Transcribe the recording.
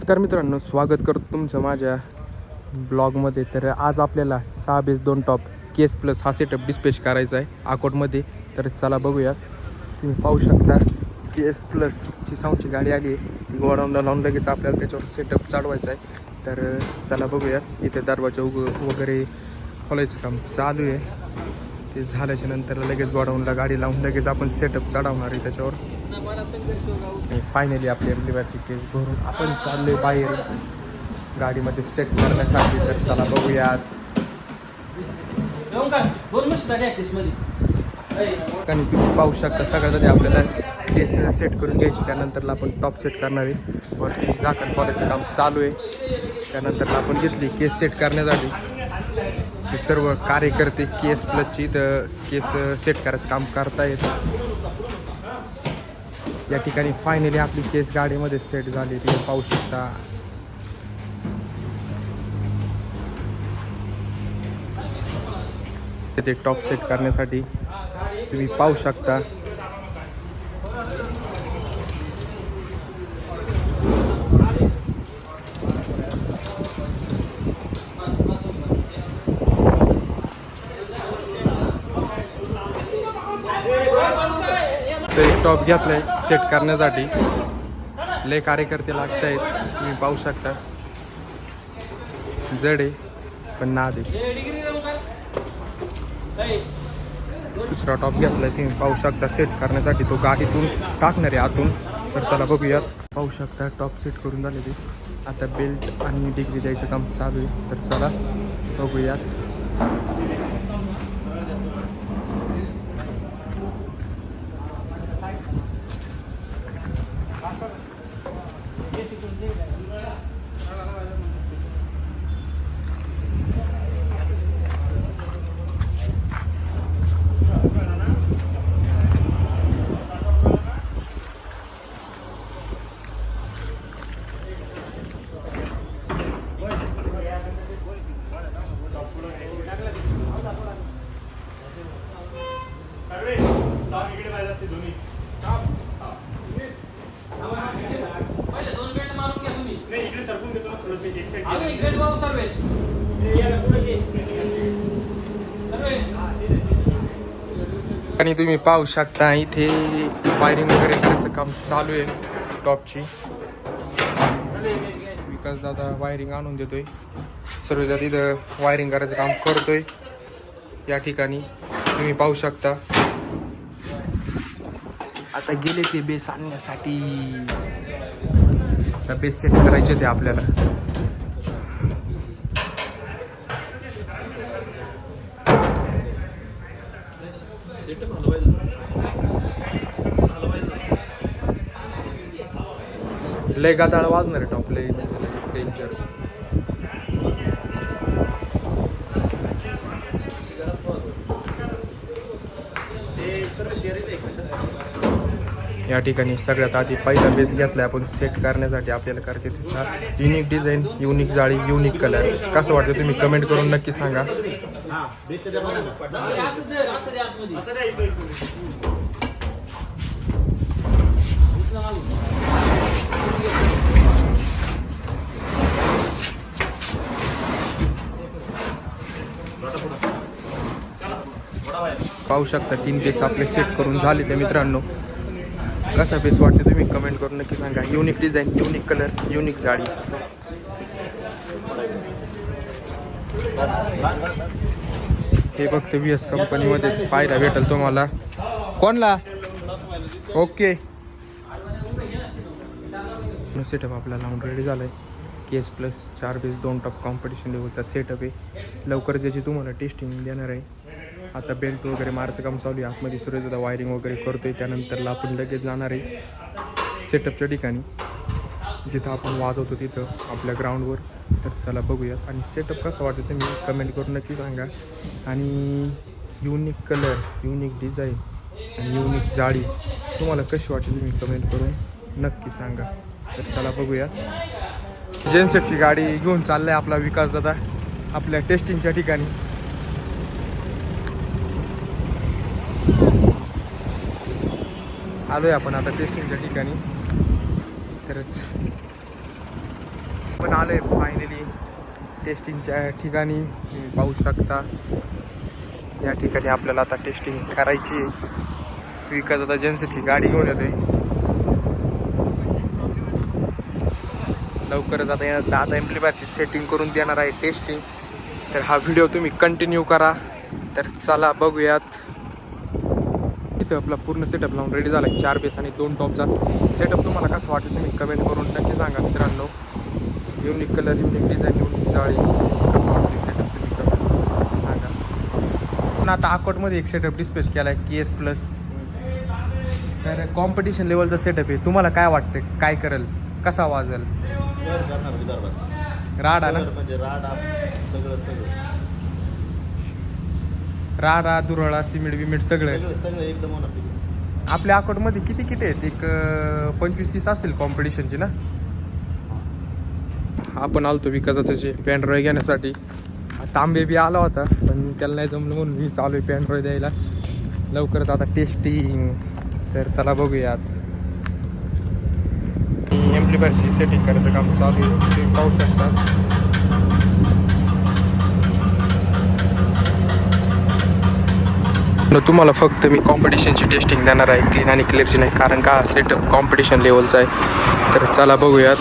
नमस्कार मित्रांनो, स्वागत करतो तुमचं माझ्या ब्लॉगमध्ये. तर आज आपल्याला 6 बेस 2 टॉप केस प्लस हा सेटअप डिस्पॅच करायचा आहे अकोटमध्ये. तर चला बघूया. तुम्ही पाहू शकता केस प्लसची साऊंडची गाडी आली आहे. ती गोडाऊनला लावून लगेच आपल्याला त्याच्यावर सेटअप चढवायचा आहे. तर चला बघूया. इथे दरवाजा वगैरे खोलायचं काम चालू आहे. ते झाल्याच्या नंतर लगेच गोडाऊनला गाडी लावून लगेच आपण सेटअप चढवणार आहे त्याच्यावर. आणि फायनली आपली एम्प्लिफायरची केस भरून आपण चाललोय बाहेर गाडीमध्ये सेट करण्यासाठी. तर चला बघूयात. आणि तुम्ही पाहू शकता सगळ्यात आधी आपल्याला केस सेट करून घ्यायची. त्यानंतरला आपण टॉप सेट करणार आहे. वरती झाकण खोलायचं काम चालू आहे. त्यानंतरला आपण घेतली केस सेट करण्यासाठी. ते सर्व कार्यकर्ते केस प्लसची तर केस सेट करायचं काम करतायत. या ठिकाणी फायनली आपली केस गाडीमध्ये सेट झाली. तुम्ही पाहू शकता. ते टॉप सेट करण्यासाठी तुम्ही पाहू शकता. तर एक टॉप घेतलाय सेट करण्यासाठी. लय कार्यकर्ते लागत आहेत. तुम्ही पाहू शकता. जड आहे पण नाद आहे. दुसरा टॉप घेतलाय तुम्ही पाहू शकता सेट करण्यासाठी. तो गाडीतून टाकणार आहे आतून. तर चला बघूयात. पाहू शकता टॉप सेट करून झालेली. आता बेल्ट आणि डिग्री द्यायचं काम चालू आहे. तर चला बघूयात. आणि तुम्ही पाहू शकता इथे वायरिंग वगैरे करायचं काम चालू आहे टॉपची. विकास दादा वायरिंग आणून देतोय. सर्व तिथं वायरिंग करायचं काम करतोय. या ठिकाणी तुम्ही पाहू शकता. आता गेले ते बेस आणण्यासाठी. आता बेस सेट करायचे ते आपल्याला. लय गादाळ वाजणार आहे टॉप. लय डेंजर. या ठिकाणी सगळ्यात आधी पहिला बेस घेतलाय आपण सेट करण्यासाठी. आपल्याला करायचे दिसणार युनिक डिझाईन, युनिक जाळी, युनिक कलर. कसं वाटतं तुम्ही कमेंट करून नक्की सांगा. पाहू शकता 3 बेस आपले सेट करून झाले. ते मित्रांनो कसा बेस वाटते तुम्ही कमेंट करून नक्की सांगा. Unique design, unique colour, unique जाळी. हे फक्त VS कंपनीमध्येच पाहायला भेटेल तुम्हाला. कोणला ओके. सेटअप आपला लावून रेडी झालाय. केस प्लस 4 बेस 2 टॉप कॉम्पिटिशन लेवलचा सेटअप आहे. लवकरच याची तुम्हाला टेस्टिंग देणार आहे. आता बेल्ट वगैरे मारायचं काम चालू आहे. आतमध्ये सूर्यदादा वायरिंग वगैरे करतोय. त्यानंतरला आपण लगेच जाणार आहे सेटअपच्या ठिकाणी जिथं आपण वाजवतो तिथं आपल्या ग्राउंडवर. तर चला बघूयात. आणि सेटअप कसं वाटतं तुम्ही कमेंट करून नक्की सांगा. आणि युनिक कलर, युनिक डिझाईन आणि युनिक जाळी तुम्हाला कशी वाटते तुम्ही कमेंट करून नक्की सांगा. तर चला बघूया. जेनसेटची गाडी घेऊन चाललाय आपला विकास दादा आपल्या टेस्टिंगच्या ठिकाणी. आलोय आपण आता टेस्टिंगच्या ठिकाणी. तरच आपण आलो आहे फायनली टेस्टिंगच्या ठिकाणी. तुम्ही पाहू शकता या ठिकाणी आपल्याला आता टेस्टिंग करायची आहे. विकास आता एजन्सीची गाडी घेऊन येतोय. लवकरच आता या दादा एम्प्लिफायरची सेटिंग करून देणार आहे टेस्टिंग. तर हा व्हिडिओ तुम्ही कंटिन्यू करा. तर चला बघूयात. इथं आपला पूर्ण सेटअप लावून रेडी झाला आहे. 4 बेस आणि 2 टॉपचा सेटअप. तुम्हाला कसं वाटतं तुम्ही कमेंट करून नक्की सांगा मित्रांनो. Unique colour, unique design, unique जाळी, कसं वाटतं सेटअप तुम्ही कमेंट सांगा. पण आता अकोटमध्ये एक सेटअप डिस्पॅच केला आहे KS+. तर कॉम्पिटिशन लेवलचा सेटअप आहे. तुम्हाला काय वाटतं काय करेल, कसा वाजेल? राडा ना, म्हणजे राडा दुरळा सिमेंट बिमेंट सगळं सगळं एकदम आपल्या अकाउंटमध्ये किती किती आहेत? एक 25-30 असतील कॉम्पिटिशनची ना. आपण आलतो विकासाचं त्याची पॅन्ड्रॉय घेण्यासाठी. तांबे बी आला होता पण त्याला नाही जमलं म्हणून मी चालू आहे पॅन्ड्रॉय द्यायला. लवकरच आता टेस्टिंग. तर चला बघूयात. एम्प्लिफायरची सेटिंग करायचं काम चालू आहे. तुम्ही पाहू शकता. तुम्हाला फक्त मी कॉम्पिटिशनची टेस्टिंग देणार आहे, क्लीन आणि क्लिअरची नाही, कारण का सेटअप कॉम्पिटिशन लेवलचा आहे. तर चला बघूयात.